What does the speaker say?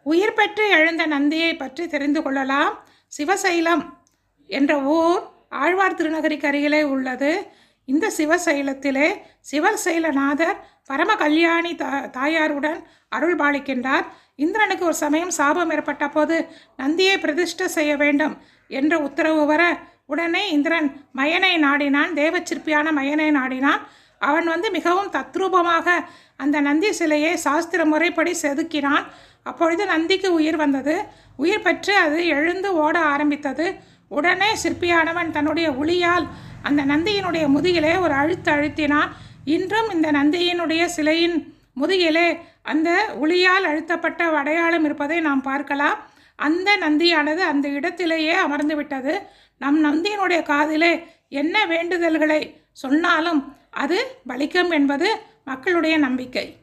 உயிர் பெற்று எழுந்த நந்தியை பற்றி தெரிந்து கொள்ளலாம். சிவசைலம் என்ற ஊர் ஆழ்வார் திருநகரிக்கு அருகிலே உள்ளது. இந்த சிவசைலத்திலே சிவசைலநாதர் பரம கல்யாணி தாயாருடன் அருள் பாலிக்கின்றார். இந்திரனுக்கு ஒரு சமயம் சாபம் ஏற்பட்ட போது நந்தியை பிரதிஷ்டை செய்ய வேண்டும் என்ற உத்தரவு வர உடனே இந்திரன் மயனை நாடினான். தேவச்சிற்பியான மயனை நாடினான். அவன் மிகவும் தத்ரூபமாக அந்த நந்தி சிலையை சாஸ்திர முறைப்படி செதுக்கினான். அப்பொழுது நந்திக்கு உயிர் வந்தது. உயிர் பெற்று அது எழுந்து ஓட ஆரம்பித்தது. உடனே சிற்பியானவன் தன்னுடைய உளியால் அந்த நந்தியினுடைய முதுகிலே ஒரு அழுத்தினான். இன்றும் இந்த நந்தியினுடைய சிலையின் முதுகிலே அந்த உளியால் அழுத்தப்பட்ட அடையாளம் இருப்பதை நாம் பார்க்கலாம். அந்த நந்தியானது அந்த இடத்திலேயே அமர்ந்து விட்டது. நம் நந்தியினுடைய காதிலே என்ன வேண்டுதல்களை சொன்னாலும் அது பலிக்கும் என்பது மக்களுடைய நம்பிக்கை.